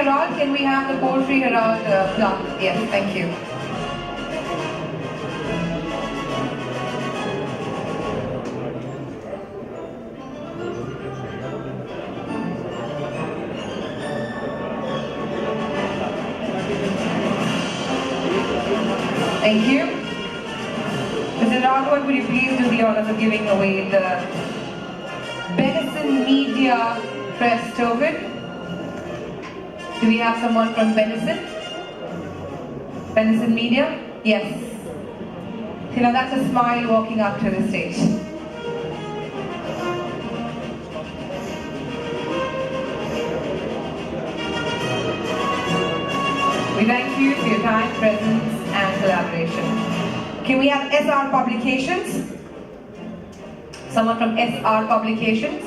Herald, can we have the Poultry Herald plaque? Yes, thank you. Thank you. Mr. Raghavan, would you please do the honors of giving away the Benison Media Press token? Do we have someone from Benison? Benison Media? Yes. You know, that's a smile walking up to the stage. We thank you for your time, presence, and collaboration. Can we have SR Publications? Someone from SR Publications?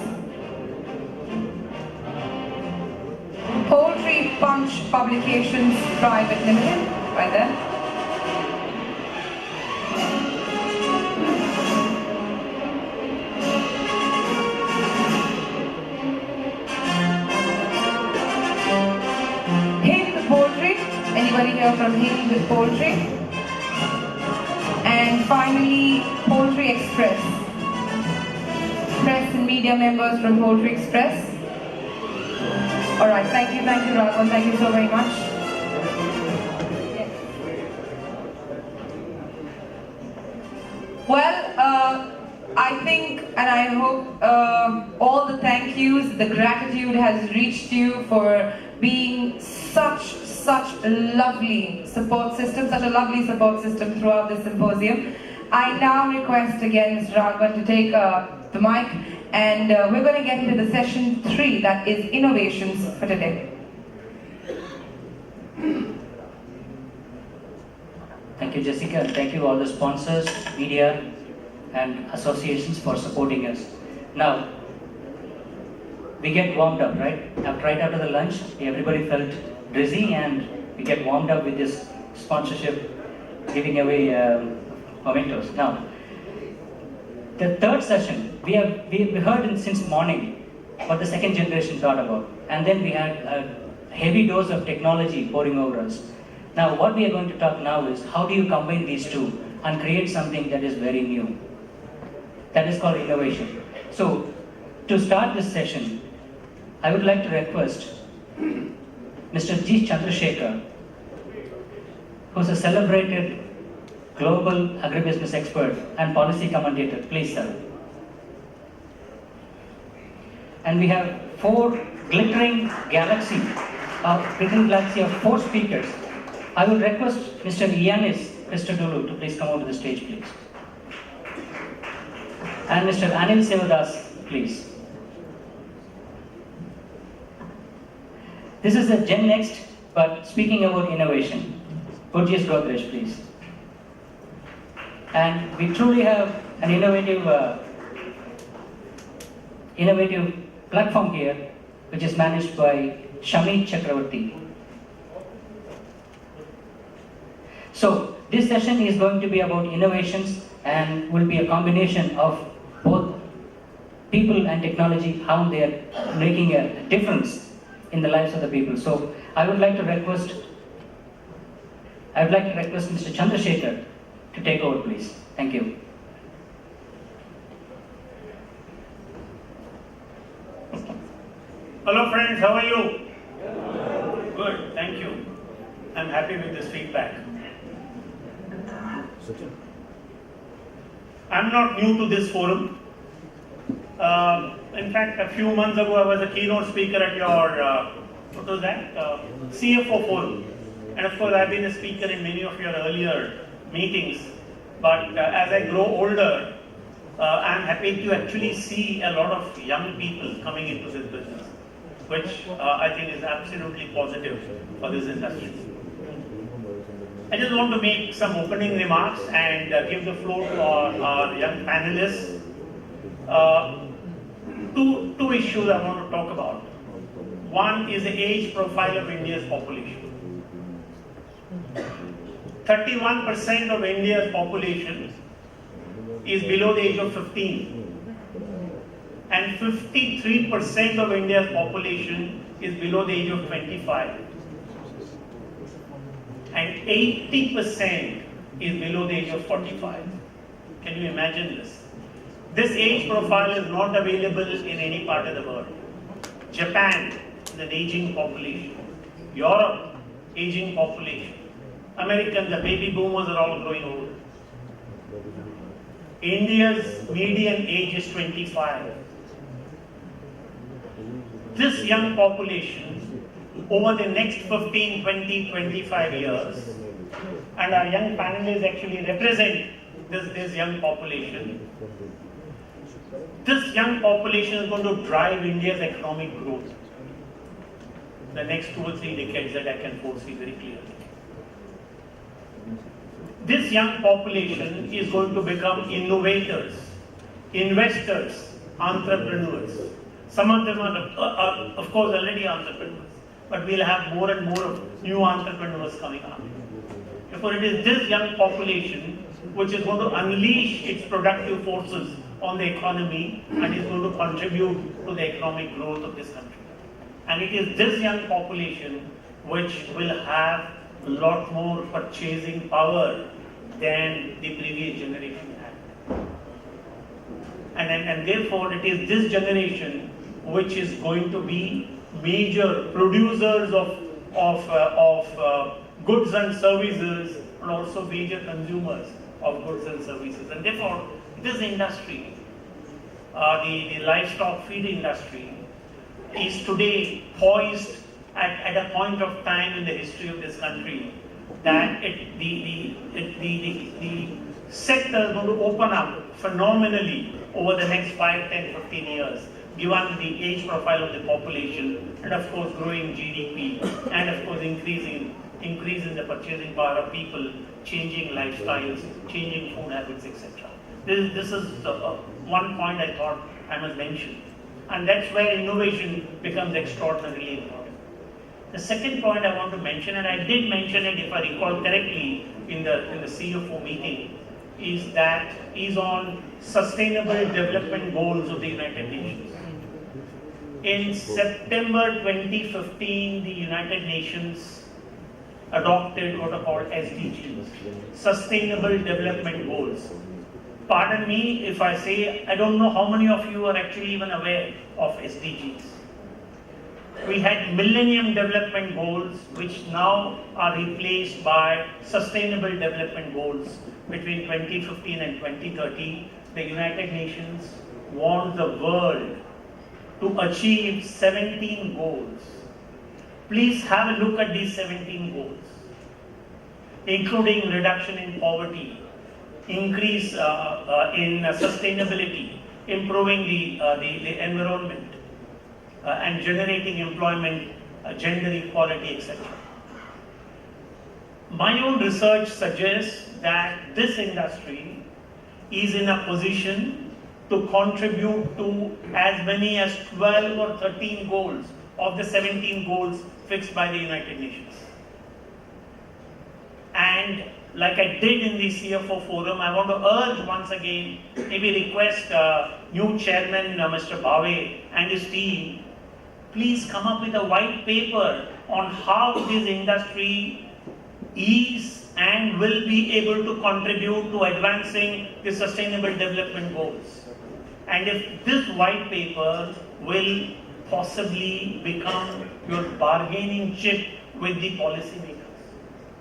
Poultry Punch Publications Private Limited, right there. Hind Poultry, anybody here from Hind Poultry? And finally, Poultry Express. Press and media members from Poultry Express. Alright, thank you, Raghavan, thank you so very much. Yes. Well, I think and I hope all the thank yous, the gratitude has reached you for being such a lovely support system, throughout this symposium. I now request again Mr. Raghavan to take the mic, and we're going to get into the session 3, that is innovations for today. Thank you, Jessica, and thank you all the sponsors, media and associations for supporting us. Now, we get warmed up, right? Right after the lunch, everybody felt dizzy, and we get warmed up with this sponsorship, giving away mementos. Now, the third session, we heard since morning what the second generation thought about, and then we had a heavy dose of technology pouring over us. Now, what we are going to talk now is how do you combine these two and create something that is very new? That is called innovation. So, to start this session, I would like to request Mr. G. Chandrashekhar, who's a celebrated global agribusiness expert and policy commentator. Please, sir. And we have four glittering galaxy of 4 speakers. I would request Mr. Ianis Christodoulou to please come over to the stage, please. And Mr. Anil Sevadas, please. This is a Gen Next, but speaking about innovation. Purchase Godrej, please. And we truly have an innovative platform here, which is managed by Shami Chakravarti. So, this session is going to be about innovations and will be a combination of both people and technology, how they are making a difference in the lives of the people. So, I would like to request Mr. Chandrashekhar to take over, please. Thank you. Hello friends, how are you? Good, thank you. I'm happy with this feedback. I'm not new to this forum. In fact, a few months ago I was a keynote speaker at your, what was that? CFO forum. And of course I've been a speaker in many of your earlier meetings. But as I grow older, I'm happy to actually see a lot of young people coming into this business, which I think is absolutely positive for this industry. I just want to make some opening remarks and give the floor to our young panelists. Two issues I want to talk about. One is the age profile of India's population. 31% of India's population is below the age of 15, and 53% of India's population is below the age of 25. And 80% is below the age of 45. Can you imagine this? This age profile is not available in any part of the world. Japan is an aging population. Europe, aging population. Americans, the baby boomers are all growing old. India's median age is 25. This young population, over the next 15, 20, 25 years, and our young panelists actually represent this young population. This young population is going to drive India's economic growth the next 2 or 3 decades that I can foresee very clearly. This young population is going to become innovators, investors, entrepreneurs. Some of them are of course already entrepreneurs, but we'll have more and more of new entrepreneurs coming up. Therefore, it is this young population which is going to unleash its productive forces on the economy and is going to contribute to the economic growth of this country. And it is this young population which will have a lot more purchasing power than the previous generation had. And therefore, it is this generation which is going to be major producers of goods and services, and also major consumers of goods and services. And therefore, this industry, the livestock feed industry, is today poised at a point of time in the history of this country that the sector is going to open up phenomenally over the next 5, 10, 15 years, given the age profile of the population, and of course growing GDP, and of course increase in the purchasing power of people, changing lifestyles, changing food habits, etc. This is one point I thought I must mention. And that's where innovation becomes extraordinarily important. The second point I want to mention, and I did mention it if I recall correctly in the CFO meeting, is on Sustainable Development Goals of the United Nations. In September 2015, the United Nations adopted what are called SDGs, Sustainable Development Goals. Pardon me if I say, I don't know how many of you are actually even aware of SDGs. We had Millennium Development Goals, which now are replaced by Sustainable Development Goals. Between 2015 and 2030, the United Nations wants the world to achieve 17 goals. Please have a look at these 17 goals, including reduction in poverty, increase in sustainability, improving the environment, and generating employment, gender equality, etc. My own research suggests that this industry is in a position to contribute to as many as 12 or 13 goals of the 17 goals fixed by the United Nations. And like I did in the CFO forum, I want to urge once again, maybe request new chairman, Mr. Bhave and his team, please come up with a white paper on how this industry is and will be able to contribute to advancing the Sustainable Development Goals. And if this white paper will possibly become your bargaining chip with the policymakers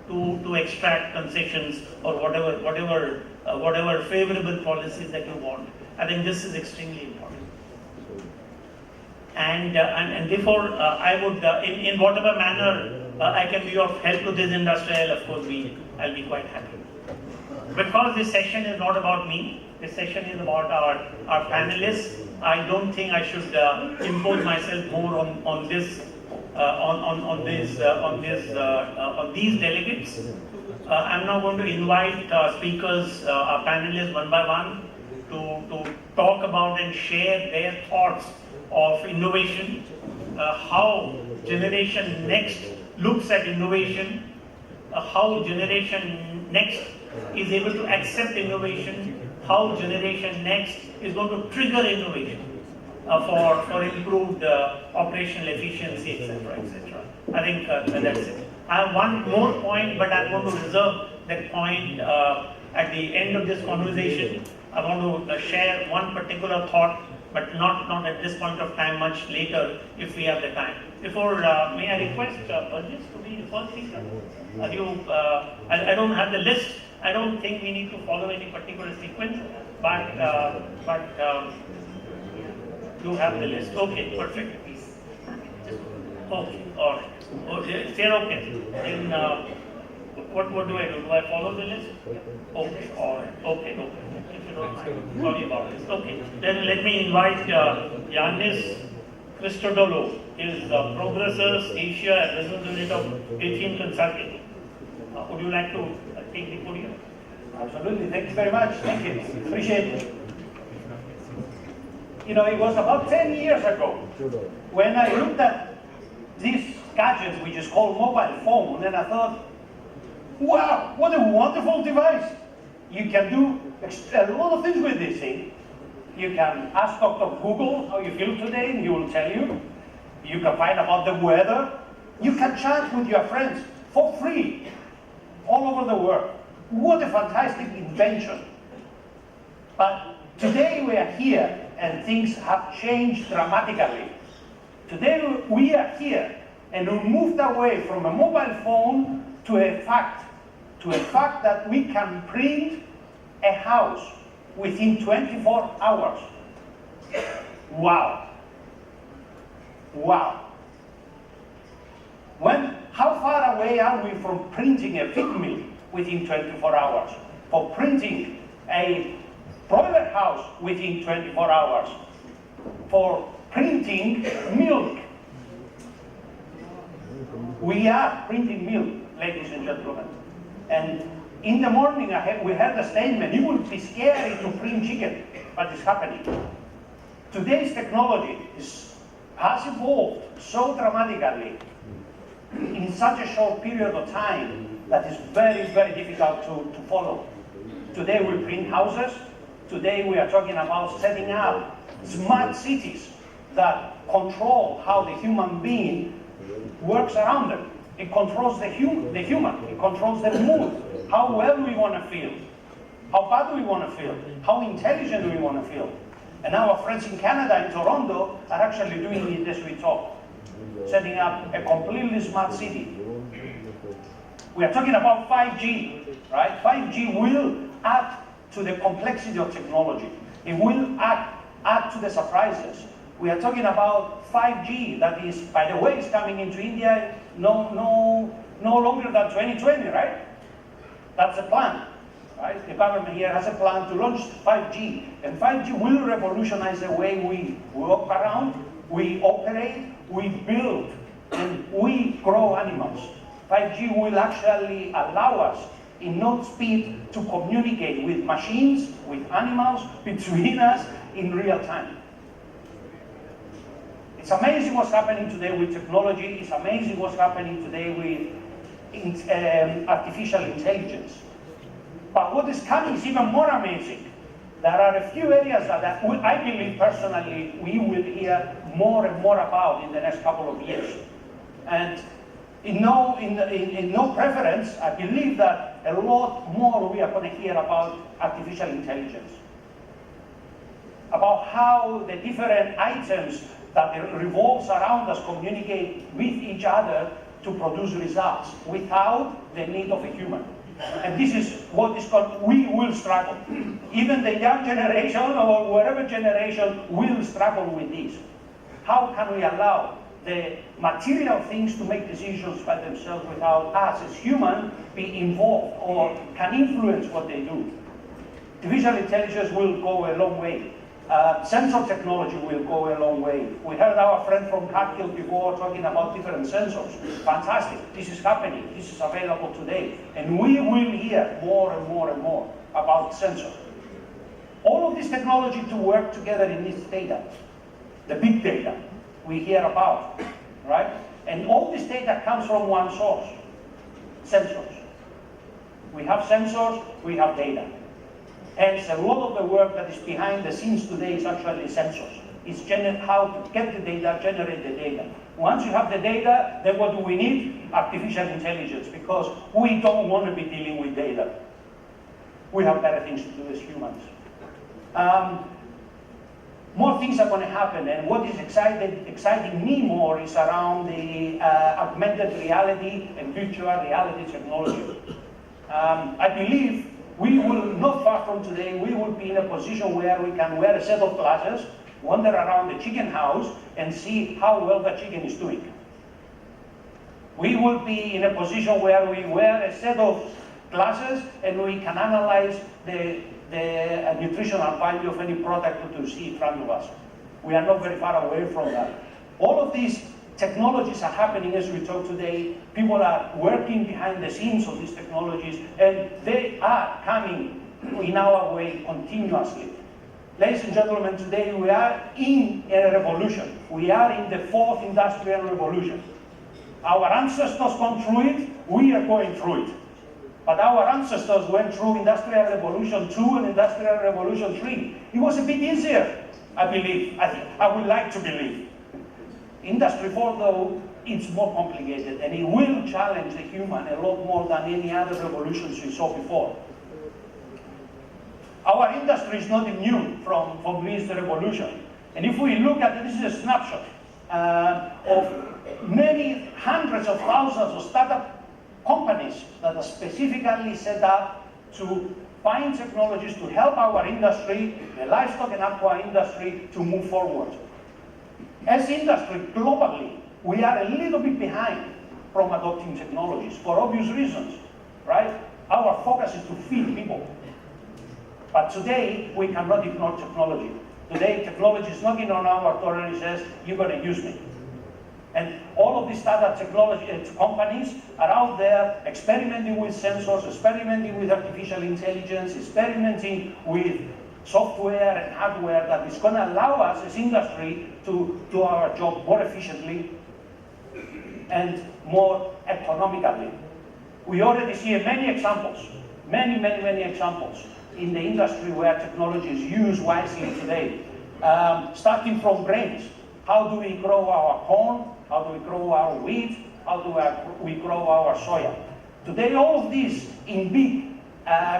to extract concessions or whatever favorable policies that you want. I think this is extremely important. And therefore, I would, in whatever manner I can be of help to this industry, I'll be quite happy. Because this session is not about me, this session is about our panelists. I don't think I should impose myself more on these delegates. I'm now going to invite speakers, our panelists one by one, to talk about and share their thoughts of innovation, how Generation Next looks at innovation, how Generation Next is able to accept innovation, how Generation Next is going to trigger innovation. for improved operational efficiency, etc., etc. I think that's it. I have one more point, but I'm going to reserve that point at the end of this conversation. I want to share one particular thought, but not at this point of time, much later if we have the time. Before, may I request Burgess to be the first speaker? I don't have the list. I don't think we need to follow any particular sequence, but you have the list. Okay, perfect. Okay, all right. Okay, they're okay. Then what do I do? Do I follow the list? Okay, all right. Okay. If you don't mind, sorry about this. Okay, then let me invite Yannis Christodoulou, is Progressors Asia and Business Unit of Athene Consulting. Would you like to take the podium? Absolutely, thank you very much. Thank you, appreciate it. You know, it was about 10 years ago when I looked at these gadgets, which is called mobile phone, and I thought, wow, what a wonderful device. You can do a lot of things with this thing. You can ask Dr. Google how you feel today, and he will tell you. You can find about the weather. You can chat with your friends for free all over the world. What a fantastic invention. But today we are here and things have changed dramatically. Today we are here and we moved away from a mobile phone to a fact that we can print a house within 24 hours. Wow. Wow. How far away are we from printing a fig mill within 24 hours? For printing a broiler house within 24 hours? For printing milk? We are printing milk, ladies and gentlemen. And in the morning we heard a statement, it would be scary to print chicken, but it's happening. Today's technology has evolved so dramatically in such a short period of time that is very, very difficult to follow. Today we print houses. Today we are talking about setting up smart cities that control how the human being works around them. It controls the human, it controls the mood, how well we want to feel, how bad we want to feel, how intelligent we want to feel. And our friends in Canada, in Toronto, are actually doing it as we talk, setting up a completely smart city. We are talking about 5G, right? 5G will add to the complexity of technology. It will add to the surprises. We are talking about 5G that is, by the way, is coming into India no longer than 2020, right? That's the plan, right? The government here has a plan to launch 5G, and 5G will revolutionize the way we walk around, we operate, we build, and we grow animals. 5G will actually allow us in note speed to communicate with machines, with animals, between us in real time. It's amazing what's happening today with technology. It's amazing what's happening today with artificial intelligence. But what is coming is even more amazing. There are a few areas that I believe personally we will hear more and more about in the next couple of years. And in no preference, I believe that a lot more we are going to hear about artificial intelligence. About how the different items that revolves around us communicate with each other to produce results without the need of a human. And this is what is called, we will struggle. Even the young generation or whatever generation will struggle with this. How can we allow the material things to make decisions by themselves without us as humans be involved or can influence what they do? Artificial intelligence will go a long way. Sensor technology will go a long way. We heard our friend from Cargill before talking about different sensors. Fantastic. This is happening. This is available today. And we will hear more and more and more about sensors. All of this technology to work together in this data, the big data we hear about, right? And all this data comes from one source, sensors. We have sensors, we have data. Hence, a lot of the work that is behind the scenes today is actually sensors. is how to get the data, generate the data. Once you have the data, then what do we need? Artificial intelligence, because we don't want to be dealing with data. We have better things to do as humans. More things are going to happen, and what is exciting me more is around the augmented reality and virtual reality technology. I believe we will, not far from today, we will be in a position where we can wear a set of glasses, wander around the chicken house, and see how well the chicken is doing. We will be in a position where we wear a set of glasses and we can analyze the nutritional value of any product that we see in front of us. We are not very far away from that. All of these technologies are happening as we talk today. People are working behind the scenes of these technologies, and they are coming in our way continuously. Ladies and gentlemen, today we are in a revolution. We are in the 4th industrial revolution. Our ancestors gone through it, we are going through it. But our ancestors went through Industrial Revolution 2 and Industrial Revolution 3. It was a bit easier, I believe. I would like to believe. Industry 4, though, it's more complicated, and it will challenge the human a lot more than any other revolutions we saw before. Our industry is not immune from this revolution. And if we look at this is a snapshot of many hundreds of thousands of startup companies that are specifically set up to find technologies to help our industry, the livestock and aqua industry, to move forward. As industry, globally, we are a little bit behind from adopting technologies for obvious reasons, right? Our focus is to feed people. But today, we cannot ignore technology. Today, technology is knocking on our door and it says, you're going to use me. And all of these startup technology companies are out there experimenting with sensors, experimenting with artificial intelligence, experimenting with software and hardware that is going to allow us as industry to do our job more efficiently and more economically. We already see many examples, many examples in the industry where technology is used wisely today. Starting from grains. How do we grow our corn? How do we grow our wheat? How do we grow our soya? Today, all of these in big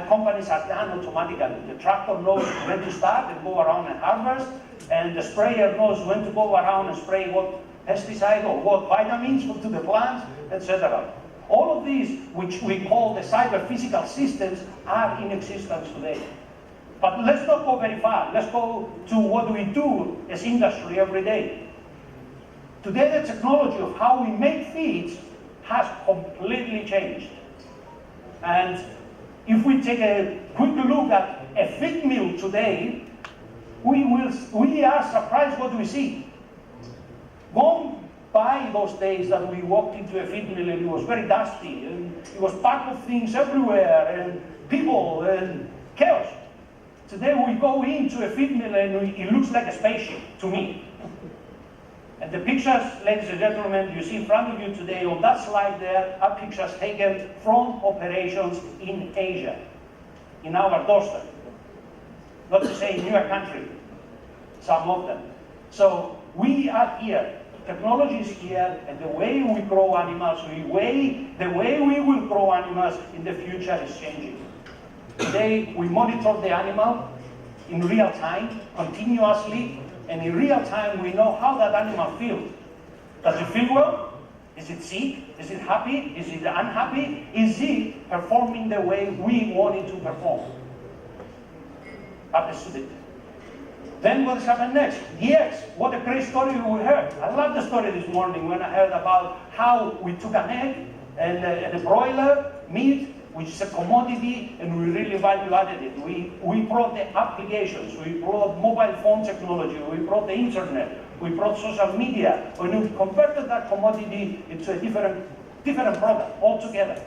companies are done automatically. The tractor knows when to start and go around and harvest, and the sprayer knows when to go around and spray what pesticide or what vitamins to the plants, etc. All of these, which we call the cyber-physical systems, are in existence today. But let's not go very far. Let's go to what we do as industry every day. Today, the technology of how we make feeds has completely changed. And if we take a quick look at a feed mill today, we are surprised what we see. Gone by those days that we walked into a feed mill and it was very dusty, and it was packed of things everywhere, and people, and chaos. Today we go into a feed mill and it looks like a spaceship to me. And the pictures, ladies and gentlemen, you see in front of you today on that slide there are pictures taken from operations in Asia, in our doorstep. Not to say in your country, some of them. So we are here. Technology is here, and the way we grow animals, the way we will grow animals in the future is changing. Today, we monitor the animal in real time, continuously, and in real time, we know how that animal feels. Does it feel well? Is it sick? Is it happy? Is it unhappy? Is it performing the way we want it to perform? Understood it. Then what has happened next? The eggs. What a great story we heard. I love the story this morning when I heard about how we took an egg and a broiler meat, which is a commodity, and we really value-added it. We brought the applications, we brought mobile phone technology, we brought the internet, we brought social media, and we converted that commodity into a different product altogether.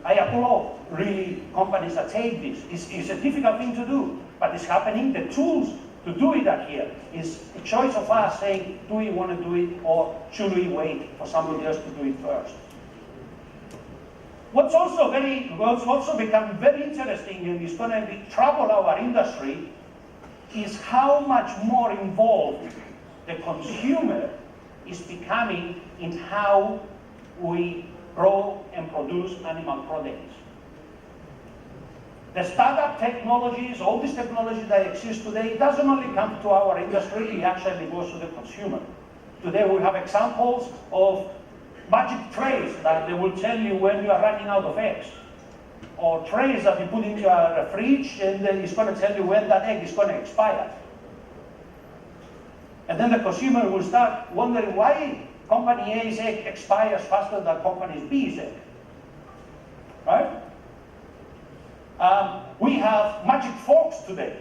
I applaud really companies that take this. It's a difficult thing to do, but it's happening. The tools to do it are here. It's a choice of us saying, do we want to do it, or should we wait for somebody else to do it first? What's also become very interesting and is going to trouble our industry, is how much more involved the consumer is becoming in how we grow and produce animal proteins. The startup technologies, all these technologies that exist today, doesn't only come to our industry, it actually goes to the consumer. Today we have examples of magic trays that they will tell you when you are running out of eggs. Or trays that you put in your fridge and then it's going to tell you when that egg is going to expire. And then the consumer will start wondering why company A's egg expires faster than company B's egg. Right? We have magic forks today.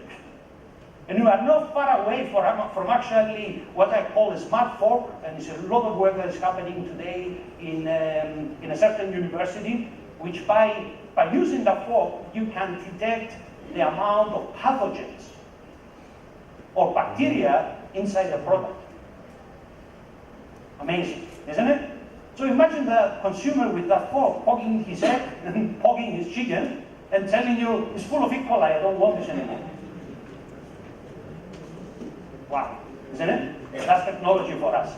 And we are not far away from actually what I call a smart fork, and it's a lot of work that is happening today in a certain university, which by using the fork, you can detect the amount of pathogens or bacteria inside the product. Amazing, isn't it? So imagine the consumer with that fork poking his egg and poking his chicken and telling you, it's full of E. coli, I don't want this anymore. Wow, isn't it? That's technology for us.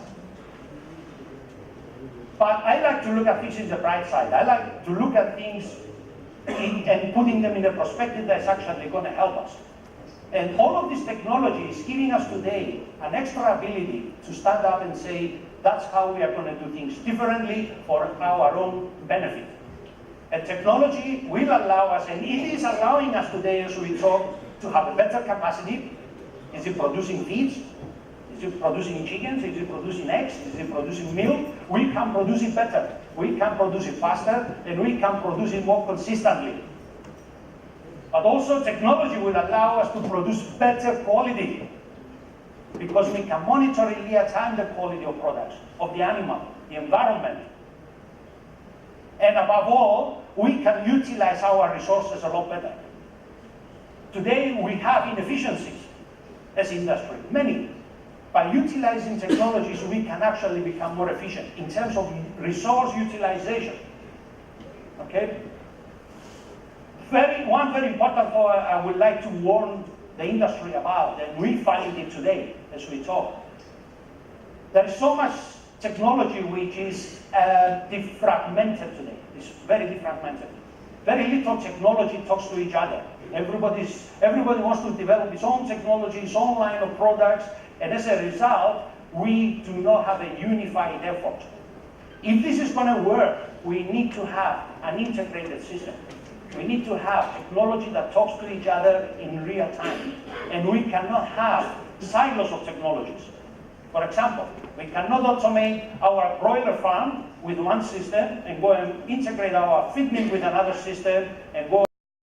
But I like to look at things in the bright side. I like to look at things and putting them in a perspective that's actually going to help us. And all of this technology is giving us today an extra ability to stand up and say, that's how we are going to do things differently for our own benefit. And technology will allow us, and it is allowing us today as we talk, to have a better capacity. Is it producing feeds? Is it producing chickens? Is it producing eggs? Is it producing milk? We can produce it better. We can produce it faster, and we can produce it more consistently. But also technology will allow us to produce better quality, because we can monitor in real time the quality of products, of the animal, the environment. And above all, we can utilize our resources a lot better. Today we have inefficiencies as industry, many. By utilizing technologies, we can actually become more efficient in terms of resource utilization. Okay? One very important point I would like to warn the industry about, and we find it today as we talk. There is so much technology which is defragmented today. It's very defragmented. Very little technology talks to each other. Everybody wants to develop its own technology, its own line of products, and as a result, we do not have a unified effort. If this is going to work, we need to have an integrated system. We need to have technology that talks to each other in real time. And we cannot have silos of technologies. For example, we cannot automate our broiler farm with one system and go and integrate our feed mill with another system and go